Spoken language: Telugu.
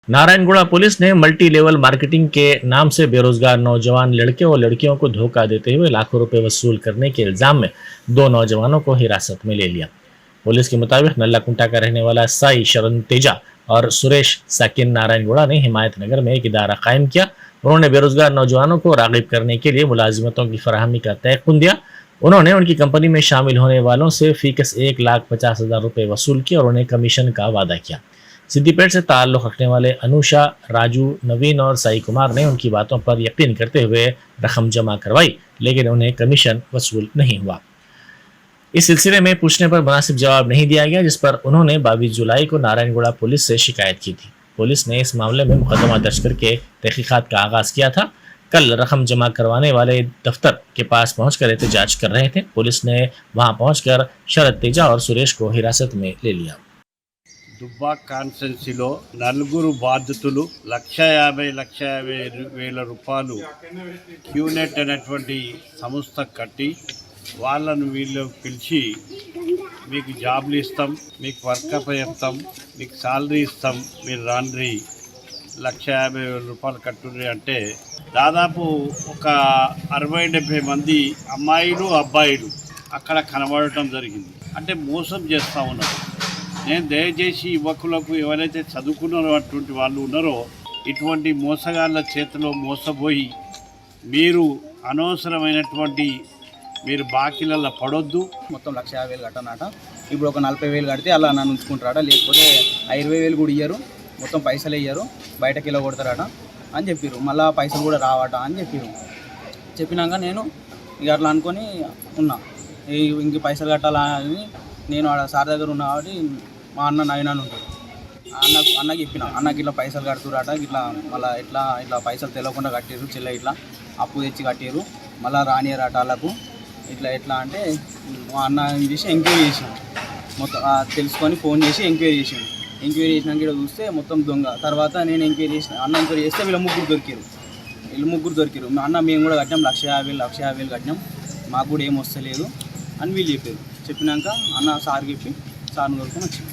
नारायणगुड़ा पुलिस ने मल्टी लेवल मार्केटिंग के नाम से बेरोजगार नौजवान लड़के और लड़कियों को धोखा देते हुए लाखों रुपए वसूल करने के इल्जाम में दो नौजवानों को हिरासत में ले लिया। पुलिस के मुताबिक नल्लाकुंटा का रहने वाला साई शरण तेजा और सुरेश साकिन नारायणगुड़ा ने हिमायतनगर में एक इदारा कायम किया। उन्होंने बेरोजगार नौजवानों को रागिब करने के लिए मुलाजिमतों की फराहमी का तयक़ुन दिया। उन्होंने उनकी कंपनी में शामिल होने वालों से फीकस 1,50,000 रुपए वसूल किया और उन्हें कमीशन का वादा किया। सिद्दीपेट से ताल्लुक़ रखने वाले अनुषा, राजू, नवीन और साई कुमार ने उनकी बातों पर यकीन करते हुए रकम जमा करवाई, लेकिन उन्हें कमीशन वसूल नहीं हुआ। इस सिलसिले में पूछने पर मुनासिब जवाब नहीं दिया गया, जिस पर उन्होंने 22 जुलाई को नारायणगुड़ा पुलिस से शिकायत की थी। पुलिस ने इस मामले में मुकदमा दर्ज करके तहकीकात का आगाज किया था। कल रकम जमा करवाने वाले दफ्तर के पास पहुंचकर एहतजाज कर रहे थे। पुलिस ने वहां पहुंचकर शरद तेजा और सुरेश को हिरासत में ले लिया। దుబ్బాక్ కాన్స్టెన్సీలో నలుగురు బాధితులు 1,50,000 రూపాయలు క్యూనెట్ అనేటువంటి సంస్థ కట్టి వాళ్ళను వీళ్ళు పిలిచి మీకు జాబ్లు ఇస్తాం, మీకు వర్క్ అప్ చెప్తాం, మీకు సాలరీ ఇస్తాం, మీరు రాండ్రి 1,50,000 రూపాయలు కట్టుర్రి అంటే దాదాపు ఒక 60-70 మంది అమ్మాయిలు అబ్బాయిలు అక్కడ కనబడటం జరిగింది. అంటే మోసం చేస్తూ ఉన్నారు. నేను దయచేసి యువకులకు ఎవరైతే చదువుకున్నటువంటి వాళ్ళు ఉన్నారో ఇటువంటి మోసగాళ్ళ చేతిలో మోసపోయి మీరు అనవసరమైనటువంటి మీరు బాకీలలో పడొద్దు. మొత్తం 1,50,000 కట్టనట. ఇప్పుడు ఒక 40,000 కడితే అలా నన్ను ఉంచుకుంటారట, లేకపోతే 20,000 కూడా ఇయ్యరు, మొత్తం పైసలు ఇయ్యరు, బయటకి ఇలా కొడతారట అని చెప్పారు. మళ్ళీ పైసలు కూడా రావట అని చెప్పారు. చెప్పినాక నేను ఇక అట్లా అనుకొని ఉన్నా, ఇంక పైసలు కట్టాలని. నేను ఆడ సార్ దగ్గర ఉన్నా కాబట్టి మా అన్న నైనాన్ని ఉంటాడు. అన్నకి చెప్పిన, అన్నకి ఇట్లా పైసలు కడుతురాట, ఇట్లా మళ్ళీ ఇట్లా పైసలు తెలియకుండా కట్టారు, చెల్ల ఇట్లా అప్పు తెచ్చి కట్టారు, మళ్ళీ రానియరాట వాళ్ళకు ఎట్లా అంటే మా అన్న చేసి ఎంక్వైరీ చేసాను. మొత్తం తెలుసుకొని ఫోన్ చేసి ఎంక్వైరీ చేసాను. ఎంక్వైరీ చేసినాక ఇక్కడ చూస్తే మొత్తం దొంగ. తర్వాత నేను ఎంక్వైరీ చేసిన, అన్న ఎంక్వైరీ చేస్తే వీళ్ళు ముగ్గురు దొరికారు. అన్న మేము కూడా కట్టినాం, 1,50,000 కట్టినాం, మాకు కూడా ఏం వస్తలేదు అని వీళ్ళు చెప్పారు. చెప్పినాక అన్న సార్ చెప్పి సార్ని దొరుకుని వచ్చింది.